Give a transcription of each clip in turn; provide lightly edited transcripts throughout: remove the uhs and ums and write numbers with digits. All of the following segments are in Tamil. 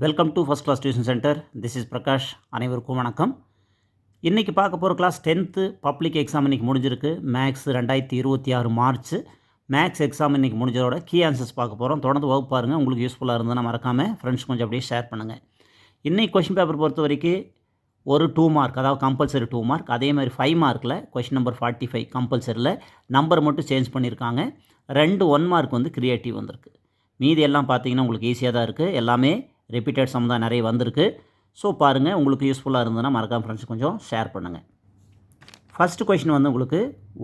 Welcome to first class tuition centre. This is Prakash. அனைவருக்கும் வணக்கம். இன்றைக்கி பார்க்க போகிற கிளாஸ் 10th பப்ளிக் எக்ஸாம் இன்றைக்கி முடிஞ்சிருக்கு. மேக்ஸ் 2026 மார்ச் மேக்ஸ் எக்ஸாம் இன்றைக்கி முடிஞ்சதோட கீ ஆன்சர்ஸ் பார்க்க போகிறோம். தொடர்ந்து வகுப்பு பாருங்கள். உங்களுக்கு யூஸ்ஃபுல்லாக இருந்ததுன்னா மறக்காமல் ஃப்ரெண்ட்ஸ் கொஞ்சம் அப்படியே ஷேர் பண்ணுங்கள். இன்றைக்கி கொஷின் பேப்பர் பொறுத்த வரைக்கும் ஒரு 2 மார்க், அதாவது கம்பல்சரி 2 மார்க். அதே மாதிரி 5 மார்க்கில் கொஷின் நம்பர் 45 கம்பல்சரியில் நம்பர் மட்டும் சேஞ்ச் பண்ணியிருக்காங்க. 2 1 மார்க் வந்து க்ரியேட்டிவ் வந்திருக்கு. மீதி எல்லாம் பார்த்தீங்கன்னா உங்களுக்கு ஈஸியாக தான் இருக்குது. எல்லாமே ரிப்பீட்டட் சம் தான் நிறைய வந்திருக்கு. ஸோ பாருங்கள், உங்களுக்கு யூஸ்ஃபுல்லாக இருந்ததுன்னா மறக்காம ஃப்ரெண்ட்ஸ் கொஞ்சம் ஷேர் பண்ணுங்கள். ஃபஸ்ட்டு கொஷின் வந்து உங்களுக்கு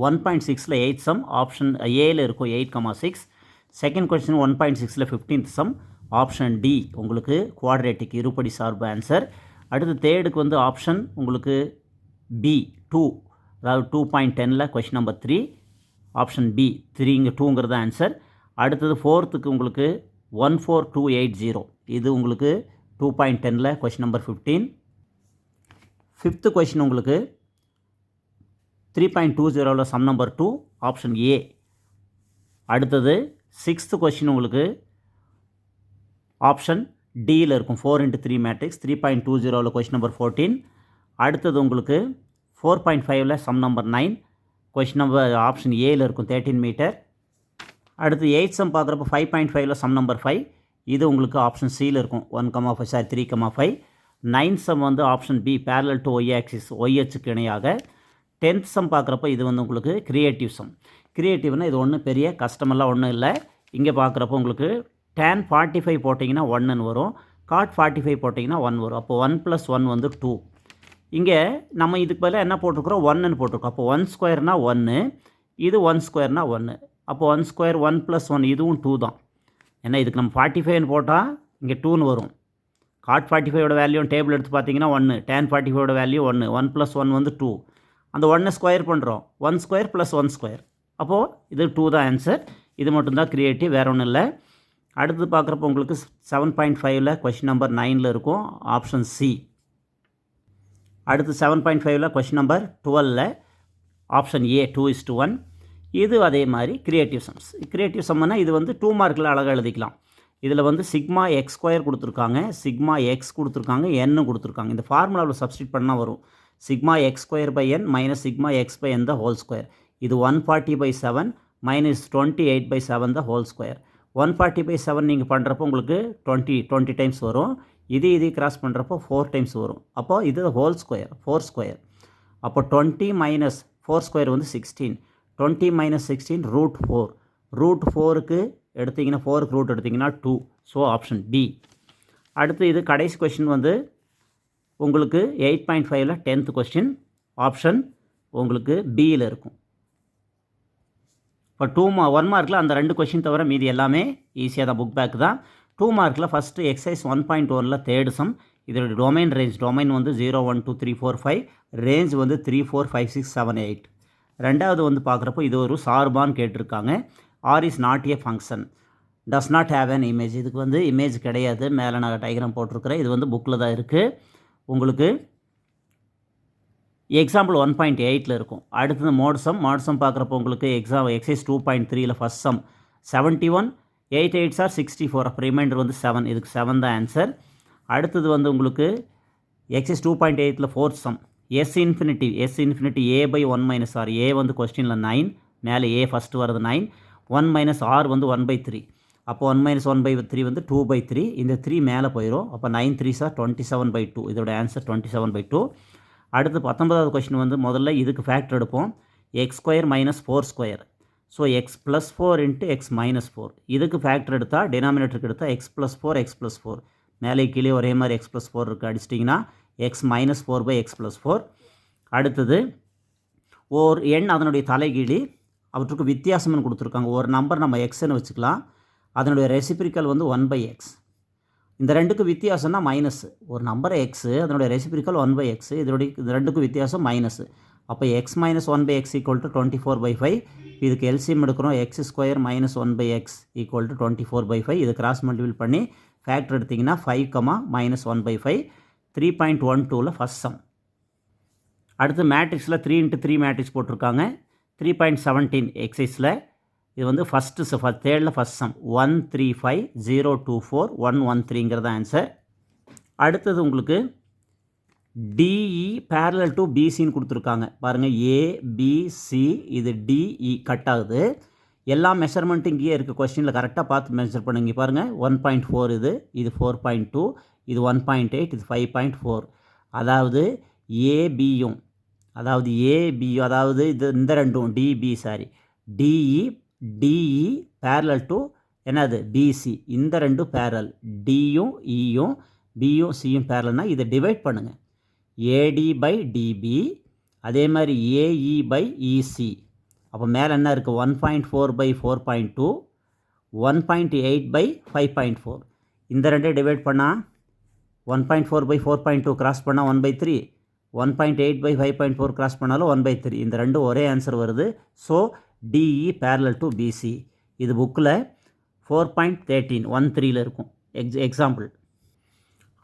1.6ல் 8 சம் ஆப்ஷன் ஏல இருக்கும் 8,6. செகண்ட் கொஷின் 1.6ல் 15th சம் ஆப்ஷன் டி உங்களுக்கு குவாட்ரேட்டிக் இருபடி சார்பு ஆன்சர். அடுத்து தேர்டுக்கு வந்து ஆப்ஷன் உங்களுக்கு பி 2, அதாவது 2.10ல் கொஷின் நம்பர் 3 ஆப்ஷன் பி 3 இங்கே 2ங்கிறது ஆன்சர். அடுத்தது ஃபோர்த்துக்கு உங்களுக்கு 14280 இது உங்களுக்கு 2.10ல் கொஷின் நம்பர் 15. ஃபிஃப்த்து கொஷின் உங்களுக்கு 3.20ல் சம் நம்பர் 2 ஆப்ஷன் ஏ. அடுத்தது சிக்ஸ்த்து கொஷின் உங்களுக்கு ஆப்ஷன் டியில் இருக்கும் 4x3 மேட்ரிக்ஸ் 3.20ல் கொஷின் நம்பர் 14. அடுத்தது உங்களுக்கு 4.5ல் sum number 9 question number option ஏயில் இருக்கும் 13 மீட்டர். அடுத்து 8 சம் பார்க்குறப்போ 5.5ல் சம் நம்பர் 5 இது உங்களுக்கு ஆப்ஷன் சியில் இருக்கும் 3,5. 9 சம் வந்து option B parallel to y axis y அச்சுக்கு இணையாக. 10th சம் பார்க்குறப்போ இது வந்து உங்களுக்கு கிரியேட்டிவ் சம். கிரியேட்டிவ்னா இது ஒன்றும் பெரிய கஷ்டமெல்லாம் ஒன்றும் இல்லை. இங்கே பார்க்குறப்போ உங்களுக்கு tan 45 போட்டிங்கன்னா 1ன்னு வரும், cot 45 போட்டிங்கன்னா 1 வரும். அப்போ 1 + 1 வந்து 2. இங்கே நம்ம இதுக்கு பதிலாக என்ன போட்டிருக்கிறோம், 1ன்னு போட்டிருக்கோம். அப்போ 1 ஸ்கொயர்னா 1, இது 1 ஸ்கொயர்னா 1. அப்போ 1 ஸ்கொயர் 1 + 1 இதுவும் 2 தான். ஏன்னா இதுக்கு நம்ம 45ன்னு போட்டால் இங்கே 2ன்னு வரும். cot 45ஓட வேல்யூ டேபிள் எடுத்து பார்த்தீங்கன்னா 1, tan 45ஓட வேல்யூ 1, 1 + 1 வந்து 2. அந்த 1 ஸ்கொயர் பண்ணுறோம், 1 ஸ்கொயர் + 1 ஸ்கொயர். அப்போது இது 2 தான் ஆன்சர். இது மட்டும்தான் க்ரியேட்டிவ், வேறு ஒன்றும் இல்லை. அடுத்து பார்க்குறப்போ உங்களுக்கு 7.5ல் கொஷின் நம்பர் 9ல் இருக்கும் ஆப்ஷன் சி. அடுத்து 7.5ல் கொஷின் நம்பர் 12ல் ஆப்ஷன் ஏ 2:1. இது அதே மாதிரி கிரியேட்டிவ் சம்ஸ். கிரியேட்டிவ் சம்னா இது வந்து 2 மார்க்கில் அழகாக எழுதிக்கலாம். இதில் வந்து சிக்மா எக்ஸ் ஸ்கொயர் கொடுத்துருக்காங்க, சிக்மா எக்ஸ் கொடுத்துருக்காங்க, என்னு கொடுத்துருக்காங்க. இந்த ஃபார்முலாவில் சப்ஸ்டிட் பண்ணால் வரும் sigma x square by n minus sigma x by n the whole square. இது 140/7 மைனஸ் 28/7 த ஹோல் ஸ்கொயர். 140/7 நீங்கள் பண்ணுறப்போ உங்களுக்கு 20 டைம்ஸ் வரும். இது கிராஸ் பண்ணுறப்போ 4 டைம்ஸ் வரும். அப்போது இது ஹோல் ஸ்கொயர் 4 ஸ்கொயர். அப்போ 20 மைனஸ் 4 ஸ்கொயர் வந்து 16. 20 மைனஸ் 16 √4. √4க்கு எடுத்திங்கன்னா 4க்கு ரூட் எடுத்திங்கன்னா 2. So option B. அடுத்து இது கடைசி கொஷின் வந்து உங்களுக்கு 8.5ல் 10th கொஸ்டின் ஆப்ஷன் உங்களுக்கு பியில் இருக்கும். இப்போ 1 மார்க்கில் அந்த 2 கொஷின் தவிர மீதி எல்லாமே ஈஸியாக தான், புக் பேக் தான். 2 மார்க்கில் ஃபஸ்ட்டு எக்ஸசைஸ் 1.1ல் தேர்டு சம். இதோட டொமைன் ரேஞ்ச் வந்து 0, 1, 2, 3, 4, 5. ரேஞ்ச் வந்து 3, 4, 5, 6, 7, 8. ரெண்டாவது வந்து பார்க்குறப்போ இது ஒரு சார்பான்னு கேட்டிருக்காங்க. R is not a function, does not have an image. இதுக்கு வந்து இமேஜ் கிடையாது. மேலே நான் டயக்ராம் போட்டிருக்கிறேன். இது வந்து புக்கில் தான் இருக்குது. உங்களுக்கு எக்ஸாம்பிள் 1.8ல் இருக்கும். அடுத்தது மோட்சம் பார்க்குறப்போ உங்களுக்கு exercise 2.3ல் first some 71, 8 8s are 64. அப்போ ரிமைண்டர் வந்து 7. இதுக்கு 7 தான் ஆன்சர். அடுத்தது வந்து உங்களுக்கு எக்ஸசைஸ் 2.8ல் fourth sum s infinity a/1 - r. A வந்து கொஸ்டினில் 9, மேலே ஏ ஃபஸ்ட்டு வருது 9. 1 - r வந்து 1/3. அப்போ 1 - 1/3 வந்து 2/3. இந்த 3 மேலே போயிடும். அப்போ 9 3s are 27/2. இதோட ஆன்சர் 27/2. அடுத்து 19வது கொஸ்டின் வந்து முதல்ல இதுக்கு ஃபேக்டர் எடுப்போம். x² - 4 square. So x + 4 × x - 4. இதுக்கு ஃபேக்டர் எடுத்தால் டினாமினேட்டருக்கு எடுத்தால் x + 4 x + 4. மேலே கீழே ஒரே மாதிரி x + 4 இருக்குது. அடிச்சிட்டிங்கன்னா x - 4/x + 4. அடுத்தது ஒரு எண் அதனுடைய தலைகீழி அவற்றுக்கு வித்தியாசம்னு கொடுத்துருக்காங்க. ஒரு நம்பர் நம்ம எக்ஸ்ன்னு வச்சுக்கலாம், அதனுடைய ரெசிப்ரிக்கல் வந்து 1/x. இந்த ரெண்டுக்கும் வித்தியாசம்னா மைனஸ். ஒரு நம்பர் எக்ஸு, அதனுடைய ரெசிப்ரிக்கல் 1/x. இந்த ரெண்டுக்கும் வித்தியாசம் மைனஸ். அப்போ x - 1/x = 24/5. இதுக்கு எல்சிஎம் எடுக்கிறோம். x² - 1/x = 24/5. இது கிராஸ் மல்டிபிள் பண்ணி ஃபேக்டர் எடுத்திங்கன்னா 5, -1/5. 3.12ல் ஃபஸ்ட் சம். அடுத்து மேட்ரிக்ஸில் 3 × 3 மேட்ரிக்ஸ் போட்டிருக்காங்க. 3.17 எக்ஸைஸில் இது வந்து தேர்டில் ஃபஸ்ட் சம் 1 3 5 0 2 4 1 1 3ங்கிறது ஆன்சர். அடுத்தது உங்களுக்கு டிஇ பேரலல் டு பிசின்னு கொடுத்துருக்காங்க பாருங்கள். ஏபிசி இது டிஇ கட் ஆகுது. எல்லா மெஷர்மெண்ட்டும் இங்கேயே இருக்குது. கொஸ்டினில் கரெக்டாக பார்த்து மெஷர் பண்ணுங்க. பாருங்கள் 1.4 இது 4.2 இது 1.8 இது 5.4. அதாவது ஏபியும் அதாவது இது இந்த ரெண்டும் டிஇ பேரலல் டு என்னது பிசி. இந்த ரெண்டும் பேரல். டியும் இயும் பியும் சியும் பேரல்னா இதை டிவைட் பண்ணுங்கள். ஏடி பை டிபி அதே மாதிரி ஏஇ பை இசி. அப்போ மேலே என்ன இருக்குது 1.4 பை 4.2 1.8 பை 5.4. இந்த ரெண்டே டிவைட் பண்ணால் 1.4 பை 4.2 கிராஸ் பண்ணால் 1/3 1.8 பை 5.4 கிராஸ் பண்ணாலும் 1/3. இந்த ரெண்டும் ஒரே ஆன்சர் வருது. So DE parallel to BC. இது புக்கில் 4.13 1.3 இருக்கும் எக்ஸாம்பிள்.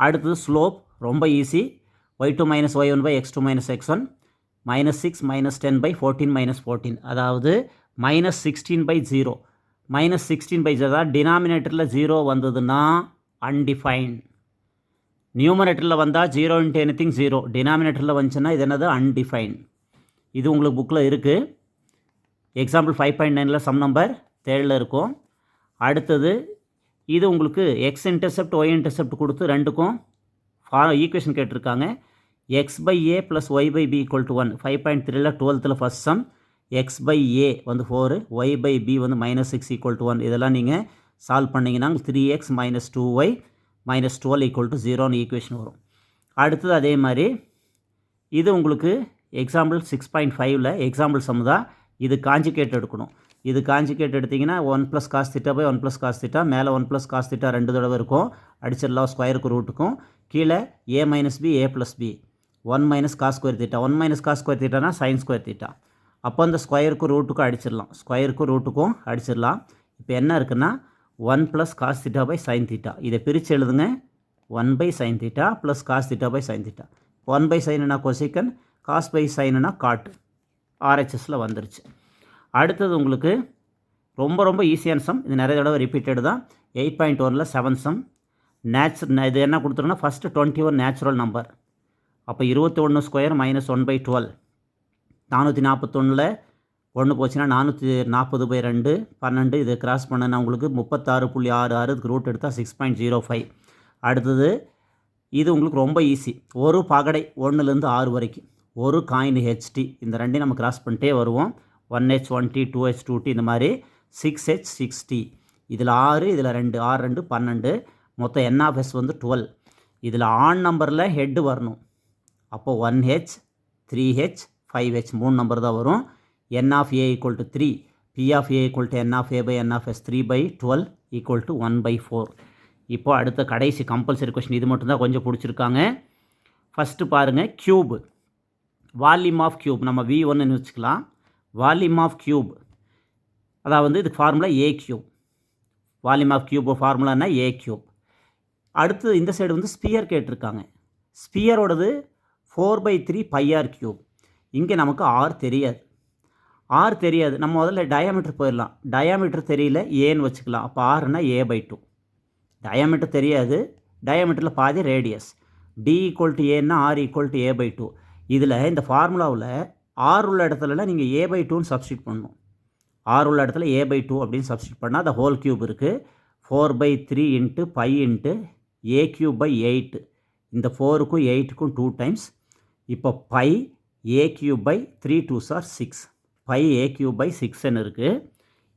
அடுத்தது ஸ்லோப் ரொம்ப easy. y2 minus y1 by x2 minus x1 minus 6 minus 10 by 14 minus 14. அதாவது minus 16 by 0 minus 16 by 0 தான் டினாமினேட்டரில் 0 வந்ததுன்னா undefined. நியூமரேட்டரில் வந்தால் 0 into anything 0. டினாமினேட்டரில் வந்துச்சுன்னா இது என்னது undefined. இது உங்களுக்கு புக்கில் இருக்குது. எக்ஸாம்பிள் 5.9ல் சம் நம்பர் 3ல் இருக்கும். அடுத்தது இது உங்களுக்கு எக்ஸ் இன்டர்செப்ட் ஒய் இன்டர்செப்ட் கொடுத்து ரெண்டுக்கும் ஈக்குவேஷன் கேட்டிருக்காங்க. X by a plus y by b equal to 1. 5.3ல் 12th first sum. X by a வந்து 4 ஒய் பை பி வந்து -6 ஈக்குவல் டு 1. இதெல்லாம் நீங்கள் சால்வ் பண்ணிங்கன்னா 3x minus 2y minus 12 equal to 0ன்னு ஈக்குவேஷன் வரும். அடுத்தது அதே மாதிரி இது உங்களுக்கு எக்ஸாம்பிள் 6.5ல் எக்ஸாம்பிள் சம் தான். இது காஞ்சிகேட் எடுக்கணும். இது காஞ்சிகேட் எடுத்திங்கன்னா 1 + cos θ பை 1 + cos θ. மேலே 1 + cos θ 2 தடவை இருக்கும். அடிச்சிடலாம் ஸ்கொயருக்கு ரூட்டுக்கும். கீழே a - b a + b 1 - cos square θ. 1 - cos square θனா sin square θ. அப்போ அந்த ஸ்கொயருக்கு ரூட்டுக்கும் அடிச்சிடலாம். ஸ்கொயருக்கும் ரூட்டுக்கும் அடிச்சிடலாம். இப்போ என்ன இருக்குன்னா 1 + cos θ பை sin θ. இதை பிரித்து எழுதுங்க. 1/sin θ + cos θ by sin θ. 1/sinனா கொசிக்கன், cos பை sinனா காட். ஆர்ஹெச்எஸில் வந்துருச்சு. அடுத்தது உங்களுக்கு ரொம்ப ஈஸியான சம். இது நிறைய தடவை ரிப்பீட்டட் தான். 8.1ல் 7th சம். இது என்ன கொடுத்துருன்னா ஃபஸ்ட்டு 21 நேச்சுரல் நம்பர். அப்போ 21 ஸ்கொயர் - 1/12. 441ல் 1 போச்சுன்னா 440/2 12. இது கிராஸ் பண்ணனா உங்களுக்கு 36.66. இதுக்கு ரூட் எடுத்தால் 6.05. அடுத்தது இது உங்களுக்கு ரொம்ப ஈஸி. ஒரு பகடை 1லேருந்து 6 வரைக்கும் ஒரு காயின் ஹெச்டி. இந்த ரெண்டையும் நம்ம கிராஸ் பண்ணிட்டே வருவோம். 1h 1t 2h 2t இந்த மாதிரி 6h 6t. இதில் 6 இதில் 2 6 2 12. மொத்தம் n(s) வந்து 12. இதில் ஆன் நம்பரில் ஹெட்டு வரணும். அப்போ 1h 3h 5h 3 நம்பர் தான் வரும். n(a) = 3 p(a) = n(a/n(s) 3/12 = 1/4. இப்போ அடுத்த கடைசி கம்பல்சரி கொஸ்டின். இது மட்டும்தான் கொஞ்சம் பிடிச்சிருக்காங்க. ஃபஸ்ட்டு பாருங்கள். க்யூப் வால்யூம் ஆஃப் க்யூப் நம்ம V1ன்னு வச்சுக்கலாம். வால்யூம் ஆஃப் க்யூப் அதாவது இதுக்கு formula a cube. Volume of cube ஃபார்முலானா ஏ க்யூப். அடுத்து இந்த சைடு வந்து ஸ்பியர் கேட்டிருக்காங்க. ஸ்பியரோடது 4/3 πr க்யூப். இங்கே நமக்கு ஆர் தெரியாது. நம்ம முதல்ல டயாமீட்டர் போயிடலாம். டயாமீட்டர் தெரியல, ஏன்னு வச்சுக்கலாம். அப்போ ஆர்னா a/2. டயாமீட்டர் தெரியாது. டயாமீட்டரில் பாதி radius. d = a r = a/2. இதில் இந்த ஃபார்முலாவில் ஆர் உள்ள இடத்துலலாம் நீங்கள் a/2ன்னு சப்ஸ்டியூட் பண்ணணும். ஆர் உள்ள இடத்துல a/2 அப்படின்னு சப்ஸ்டியூட் பண்ணால் அந்த ஹோல் க்யூப் இருக்குது. 4/3 × π × a3/8. இந்த 4க்கும் 8க்கும் 2 டைம்ஸ். இப்போ π a3/3 2s are 6. π a3/6ன்னு இருக்குது.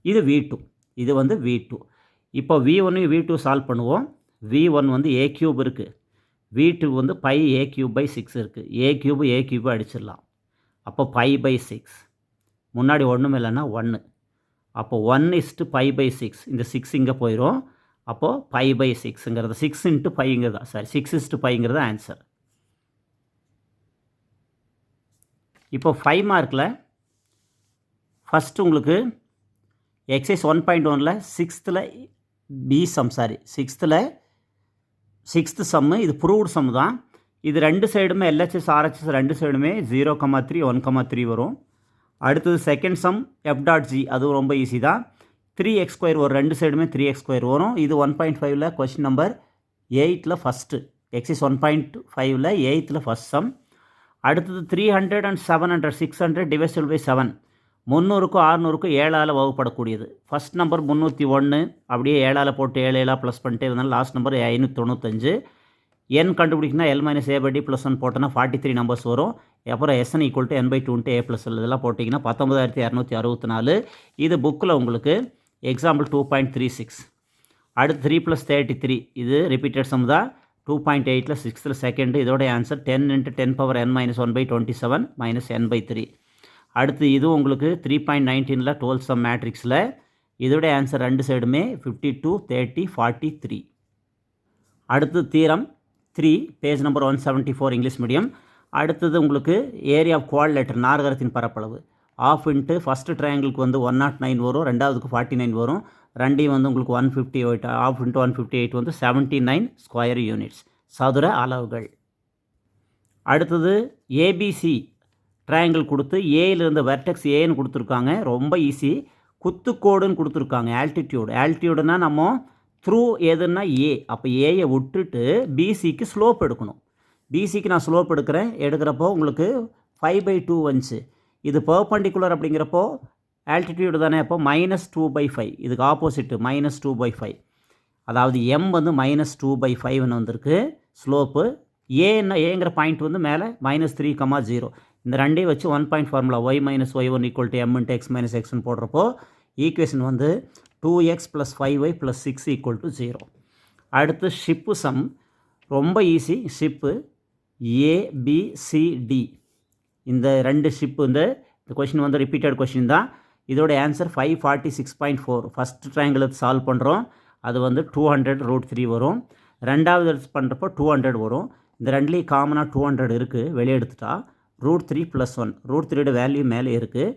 இது V2. இது வந்து V2. இப்போ V1 V2 சால்வ் பண்ணுவோம். V1 வந்து a3 இருக்குது. V2 வந்து π a3/6 இருக்குது. a3 அடிச்சிடலாம். அப்போ π/6. முன்னாடி ஒன்றும் இல்லைன்னா 1. அப்போ 1:π/6. இந்த 6 இங்கே போயிடும். அப்போது π/6ங்கிறது 6 × πங்கிறது தான் 6:πங்கிறது ஆன்சர். இப்போ 5 மார்க்கில் ஃபஸ்ட்டு உங்களுக்கு எக்ஸைஸ் 1.1ல் 6th சம்மு. இது ப்ரூவ்டு சம் தான். இது ரெண்டு சைடுமே LHS RHS ரெண்டு சைடுமே 0,3 1,3 வரும். அடுத்தது செகண்ட் சம் f.g. அதுவும் ரொம்ப ஈஸி தான். 3x² ஒரு ரெண்டு சைடுமே 3x² வரும். இது 1.5ல் கொஸ்டின் நம்பர் 8ல் ஃபஸ்ட்டு எக்ஸைஸ் 1.5ல் 8th ஃபஸ்ட் சம். அடுத்தது 300 and 700 600 டிவைசிபிள் பை 7. 300க்கும் 600க்கும் 7ஆல் வகுப்படக்கூடியது. ஃபஸ்ட் நம்பர் 301, அப்படியே 7ஆல் போட்டு 7 ப்ளஸ் பண்ணிட்டே இருந்தாலும் லாஸ்ட் நம்பர் 595. என் கண்டுபிடிக்கணும்னா L-A/D + 1 போட்டோன்னா 43 நம்பர்ஸ் வரும். அப்புறம் SN = n/2 × A + L இதெல்லாம் போட்டிங்கன்னா 19264. இது புக்கில் உங்களுக்கு எக்ஸாம்பிள் 2.36. அடுத்து 3 + 33 இது ரிப்பீட்டட் சம் தான். 2.8ல் 6th செகண்ட். இதோட ஆன்சர் 10 × 10⁻n-1/27 -n/3. அடுத்து இது உங்களுக்கு 3.19ல் 12th சம் மேட்ரிக்ஸில். இதோட ஆன்சர் ரெண்டு சைடுமே 52 30 43. அடுத்து தீரம் 3 பேஜ் நம்பர் 174 இங்கிலீஷ் மீடியம். அடுத்தது உங்களுக்கு ஏரியா ஆஃப் குவாட்ரிலேட்டர் நாற்கரத்தின் பரப்பளவு ஆஃப் இன்ட்டு ஃபஸ்ட்டு ட்ரையாங்கிளுக்கு வந்து 109 வரும், ரெண்டாவதுக்கு 49 வரும். ரெண்டையும் வந்து உங்களுக்கு 158 ஆஃப் இன்ட்டு 158 வந்து 79 ஸ்கொயர் யூனிட்ஸ் சதுர அளவுகள். அடுத்தது ஏபிசி ட்ரையாங்கிள் கொடுத்து ஏயிலிருந்து வெர்டெக்ஸ் ஏன்னு கொடுத்துருக்காங்க. ரொம்ப ஈஸி. குத்துக்கோடுன்னு கொடுத்துருக்காங்க. ஆல்டிடியூடுனா நம்ம த்ரூ எதுன்னா ஏ. அப்போ ஏயை விட்டுட்டு பிசிக்கு ஸ்லோப் எடுக்கணும். பிசிக்கு நான் ஸ்லோப் எடுக்கிறப்போ உங்களுக்கு 5/2 வந்துச்சு. இது பெர்பெண்டிகுலர் அப்படிங்கிறப்போ ஆல்டிடியூடு தானே, அப்போ -2/5. இதுக்கு ஆப்போசிட்டு -2/5. அதாவது எம் வந்து -2/5ன்னு வந்திருக்கு ஸ்லோப்பு. ஏங்கிற பாயிண்ட் வந்து மேலே -3,0. இந்த ரெண்டையும் வச்சு 1 point formula y - y1 = m × x - xன்னு போடுறப்போ ஈக்குவேஷன் வந்து 2x + 5y + 6 = 0. அடுத்து ஷிப்பு சம் ரொம்ப ஈஸி. ஷிப்பு ABCD இந்த ரெண்டு ஷிப்பு. இந்த கொஷின் வந்து ரிப்பீட்டட் கொஷின் தான். இதோட ஆன்சர் 546.4. ஃபஸ்ட் ட்ரையாங்கிள் சால்வ் பண்ணுறோம், அது வந்து 200√3 வரும். ரெண்டாவது பண்ணுறப்போ 200 வரும். இந்த ரெண்டுலேயும் காமனாக 200 இருக்குது. வெளியே எடுத்துட்டா √3 + 1. √3 வேல்யூ மேலே இருக்குது.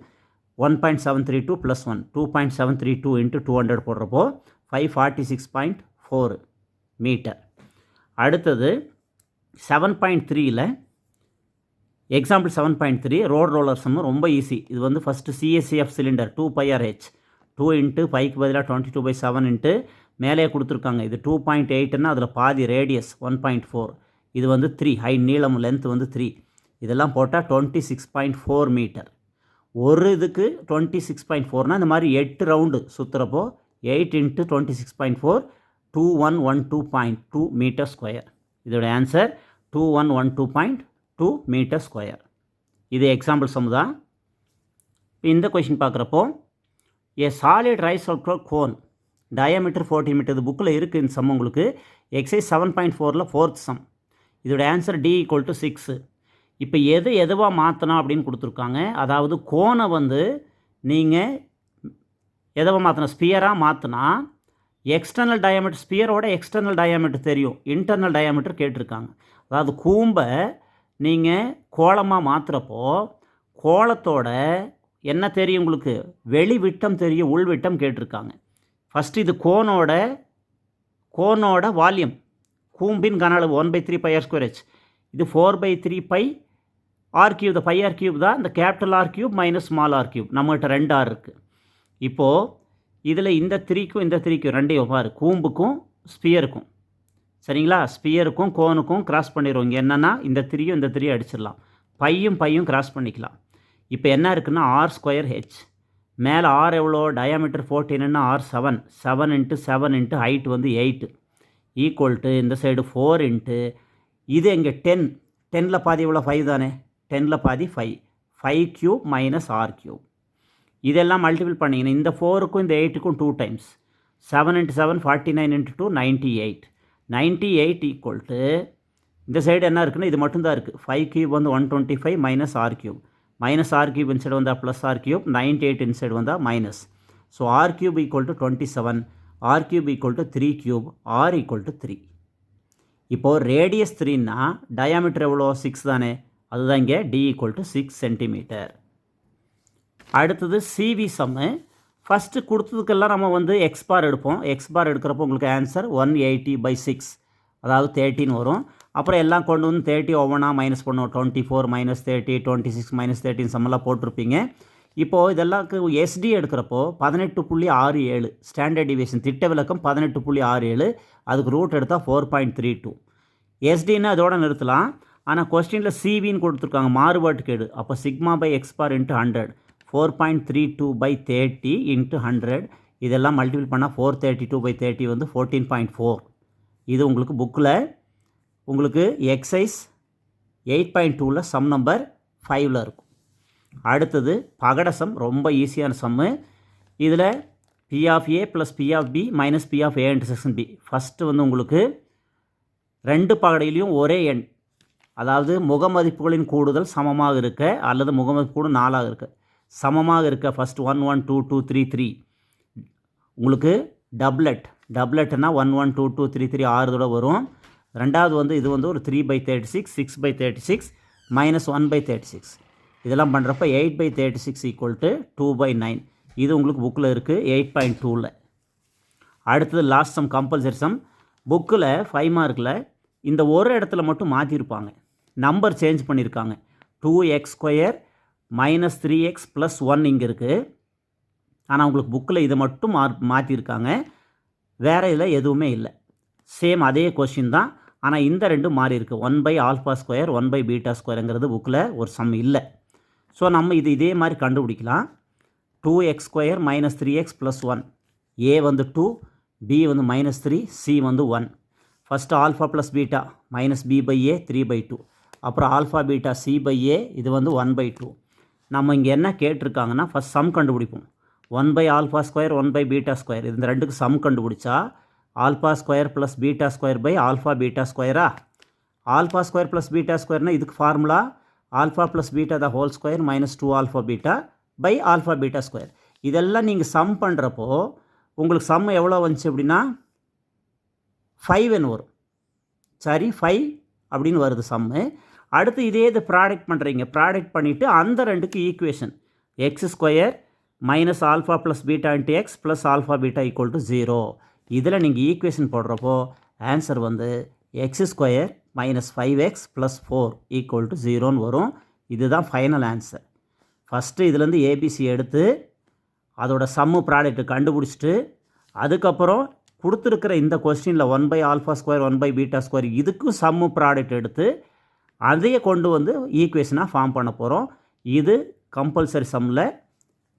1.732 + 1 2.732 × 200 போடுறப்போ 546.4 மீட்டர். அடுத்தது 7.3ல் எக்ஸாம்பிள் 7.3 ரோட் ரோலர் சம் ரொம்ப ஈஸி. இது வந்து first CSCF cylinder 2πRH 2 × bike பதிலாக 22/7 × மேலே கொடுத்துருக்காங்க. இது 2.8ன்னா அதில் பாதி ரேடியஸ் 1.4. இது வந்து 3 ஹை நீளம் லென்த் வந்து 3. இதெல்லாம் போட்டால் 26.4 மீட்டர். ஒரு இதுக்கு 26.4னால் இந்த மாதிரி 8 ரவுண்டு சுற்றுறப்போ 8 × 26.4 2112.2 மீட்டர் ஸ்கொயர். இதோட ஆன்சர் 2112.2 மீட்டர் ஸ்கொயர். இது எக்ஸாம்பிள் சம் தான். இந்த கொஷின் பார்க்குறப்போ a solid right cone diameter 14 metre. இது புக்கில் இருக்குது இந்த சம் உங்களுக்கு. எக்ஸைஸ் 7.4ல் 4th சம். இதோட ஆன்சர் D = 6. இப்போ எதுவாக மாற்றணும் அப்படின்னு கொடுத்துருக்காங்க. அதாவது கோனை வந்து நீங்கள் எதுவாக மாற்றினா ஸ்பியராக மாற்றினா எக்ஸ்டர்னல் டயாமீட்டர் ஸ்பியரோட எக்ஸ்டர்னல் டயாமீட்டர் தெரியும், இன்டர்னல் டயாமீட்டர் கேட்டிருக்காங்க. அதாவது கூம்பை நீங்கள் கோலமாக மாற்றுறப்போ கோலத்தோட என்ன தெரியும் உங்களுக்கு, வெளி விட்டம் தெரியும், உள் விட்டம் கேட்டிருக்காங்க. ஃபஸ்ட்டு இது கோனோட வால்யூம், கூம்பின் கன அளவு 1/3πr²h. இது 4/3πr³ இந்த πr³ தான். இந்த கேபிட்டல் R³ - ஸ்மால் R³ நம்மகிட்ட 2 R இருக்குது. இப்போது இதில் இந்த 3க்கும் இந்த 3க்கும் ரெண்டையும் பாரு, கூம்புக்கும் ஸ்பியருக்கும் சரிங்களா. ஸ்பியருக்கும் கோனுக்கும் கிராஸ் பண்ணிடுவோம். இங்கே என்னென்னா இந்த 3யும் இந்த 3யும் அடிச்சிடலாம். பையும் கிராஸ் பண்ணிக்கலாம். இப்போ என்ன இருக்குன்னா R²h. மேலே R எவ்வளோ, டயாமீட்டர் 14ன்னா R 7 × 7 × ஹைட் வந்து 8 = இந்த சைடு 4 × இது எங்கே 10. 10ல் பாதி எவ்வளோ 5 தானே. 10ல் பாதி 5 5³ - R³. இதெல்லாம் மல்டிபிள் பண்ணிங்கன்னா இந்த 4க்கும் இந்த 8க்கும் 2 டைம்ஸ் 7 × 7 49 × 2 98. 98 = இந்த சைடு என்ன இருக்குன்னா இது மட்டும்தான் இருக்குது. 5³ வந்து 125 - R³. -R³ இன்சைடு வந்தால் +R³, 98 இன்சைடு வந்தால் minus. So R³ = 27, R³ = 3³, R = 3. இப்போது ரேடியஸ் 3ன்னா டயாமீட்டர் எவ்வளோ 6 தானே, அதுதான் இங்கே D = 6 சென்டிமீட்டர். அடுத்தது CV சம்மு. ஃபஸ்ட்டு கொடுத்ததுக்கெல்லாம் நம்ம வந்து எக்ஸ் பார் எடுப்போம். எக்ஸ் பார் எடுக்கிறப்போ உங்களுக்கு ஆன்சர் 180/6 அதாவது 13 வரும். அப்புறம் எல்லாம் கொண்டு வந்து 30 ஒவ்வொன்றா மைனஸ் பண்ணுவோம். 24 - 30 26 - 13 சம்மெல்லாம் போட்டிருப்பீங்க. இப்போது இதெல்லாம் SD எடுக்கிறப்போ 18.67 ஸ்டாண்டர்ட் டிவியேஷன் திட்ட விலக்கம் 18.67. அதுக்கு ரூட் எடுத்தால் 4.32. எஸ்டின்னு அதோட நிறுத்தலாம். ஆனால் கொஸ்டினில் சிவின்னு கொடுத்துருக்காங்க மாறுபாட்டுக்கேடு. அப்போ sigma by x bar into 100 4.32/30 into 100 இதெல்லாம் மல்டிபிள் பண்ணால் 432/30 வந்து 14.4. இது உங்களுக்கு புக்கில் உங்களுக்கு எக்ஸைஸ் 8.2ல் சம் நம்பர் 5ல் இருக்கும். அடுத்தது பகடசம் ரொம்ப ஈஸியான சம்மு. இதில் P of A plus P of B minus P of A intersection B. First வந்து உங்களுக்கு ரெண்டு பகடையிலையும் ஒரே எண், அதாவது முகமதிப்புகளின் கூடுதல் சமமாக இருக்க அல்லது முகமதிப்பு கூட 4ஆக இருக்க சமமாக இருக்க. ஃபஸ்ட் 1 1 2 2 3 3 உங்களுக்கு டப்லெட்னா 1 1 2 2 3 3 6 தடவை வரும். ரெண்டாவது வந்து இது வந்து ஒரு 3/36 6/36 மைனஸ் 1/36 இதெல்லாம் பண்ணுறப்ப 8/36 ஈக்குவல் டு 2/9. இது உங்களுக்கு புக்கில் இருக்குது 8.2ல். அடுத்தது லாஸ்ட் சம் கம்பல்சரி சம். புக்கில் 5 மார்க்கில் இந்த ஒரு இடத்துல மட்டும் மாற்றிருப்பாங்க, நம்பர் சேஞ்ச் பண்ணியிருக்காங்க. 2x² மைனஸ் 3x + 1 இங்கே இருக்குது. ஆனால் உங்களுக்கு புக்கில் இதை மட்டும் மாற்றிருக்காங்க, வேறு இதில் எதுவுமே இல்லை. சேம் அதே கொஷின் தான், ஆனால் இந்த ரெண்டும் மாறி இருக்குது. 1/α² 1/β²ங்கிறது புக்கில் ஒரு சம் இல்லை. ஸோ நம்ம இதே மாதிரி கண்டுபிடிக்கலாம். 2x² minus 3x + 1. ஏ வந்து 2, பி வந்து -3, சி வந்து 1. First alpha plus beta minus b/a 3/2. அப்புறம் ஆல்ஃபா பீட்டா c/a இது வந்து 1/2. நம்ம இங்கே என்ன கேட்டிருக்காங்கன்னா ஃபஸ்ட் சம் கண்டுபிடிப்போம். 1/α² 1/β². இந்த ரெண்டுக்கு சம் கண்டுபிடிச்சா α² + β² ஆல்ஃபா பீட்டா². α² + β² இதுக்கு formula alpha plus beta the whole square minus 2α beta alpha beta. இதெல்லாம் நீங்கள் சம் பண்ணுறப்போ உங்களுக்கு சம் எவ்வளோ வந்துச்சு அப்படின்னா 5 வரும். சரி 5 அப்படின்னு வருது சம்மு. அடுத்து இது ப்ராடக்ட் பண்ணுறீங்க. ப்ராடக்ட் பண்ணிவிட்டு அந்த ரெண்டுக்கு equation x² minus alpha plus beta into x plus alpha beta equal to 0. இதில் நீங்கள் ஈக்குவேஷன் போடுறப்போ ஆன்சர் வந்து x² minus 5x plus 4 equal to 0ன்னு வரும். இதுதான் ஃபைனல் ஆன்சர். ஃபஸ்ட்டு இதுலேருந்து ஏபிசி எடுத்து அதோட சம்மு ப்ராடக்ட்டு கண்டுபிடிச்சிட்டு அதுக்கப்புறம் கொடுத்துருக்கிற இந்த கொஸ்டினில் 1/α² 1/β² இதுக்கும் சம்மு ப்ராடக்ட் எடுத்து அதையே கொண்டு வந்து ஈக்குவேஷனாக ஃபார்ம் பண்ண போகிறோம். இது கம்பல்சரி சம்மில்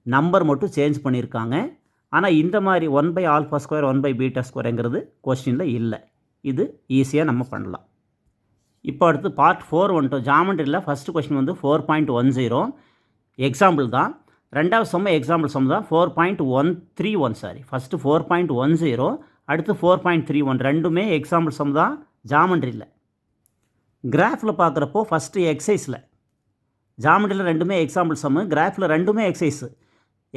நம்பர் மட்டும் சேஞ்ச் பண்ணியிருக்காங்க. ஆனால் இந்த மாதிரி 1/α² 1/β²ங்கிறது கொஸ்டினில் இல்லை. இது ஈஸியாக நம்ம பண்ணலாம். இப்போ அடுத்து பார்ட் 4 வந்துட்டோம். ஜாமெண்ட்ரியில் ஃபஸ்ட்டு கொஸ்டின் வந்து 4.10 எக்ஸாம்பிள் தான். ரெண்டாவது சம்ம எக்ஸாம்பிள் சம் தான் 4.131. சாரி, ஃபஸ்ட்டு 4.10 அடுத்து 4.31 ரெண்டுமே எக்ஸாம்பிள் சம் தான் ஜாமெண்ட்ரியில். கிராஃபில் பார்க்குறப்போ ஃபஸ்ட்டு எக்ஸைஸில், ஜாமெண்ட்ரியில் ரெண்டுமே எக்ஸாம்பிள் சம்மு, கிராஃபில் ரெண்டுமே எக்ஸைஸு.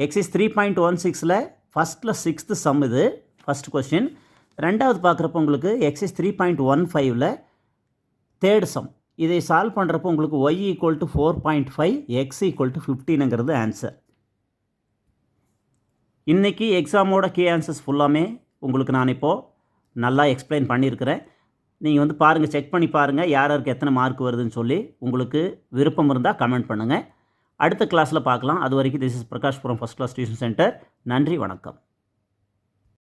எக்ஸைஸ் 3.16ல் ஃபஸ்ட்டில் 6th சம் இது ஃபஸ்ட் கொஸ்டின். ரெண்டாவது பார்க்குறப்போ உங்களுக்கு எக்ஸைஸ் 3.15ல் 3rd சம். இதை சால்வ் பண்ணுறப்போ உங்களுக்கு y = 4.5 x = 15ங்கிறது ஆன்சர். இன்றைக்கி எக்ஸாமோட கீ ஆன்சர்ஸ் ஃபுல்லாமே உங்களுக்கு நான் இப்போது நல்லா எக்ஸ்பிளைன் பண்ணியிருக்கிறேன். நீங்கள் வந்து பாருங்கள், செக் பண்ணி பாருங்கள் யார் யாருக்கு எத்தனை மார்க் வருதுன்னு சொல்லி. உங்களுக்கு விருப்பம் இருந்தால் கமெண்ட் பண்ணுங்கள். அடுத்த கிளாஸில் பார்க்கலாம். அது வரைக்கும் this is Prakash from first class tuition centre. நன்றி, வணக்கம்.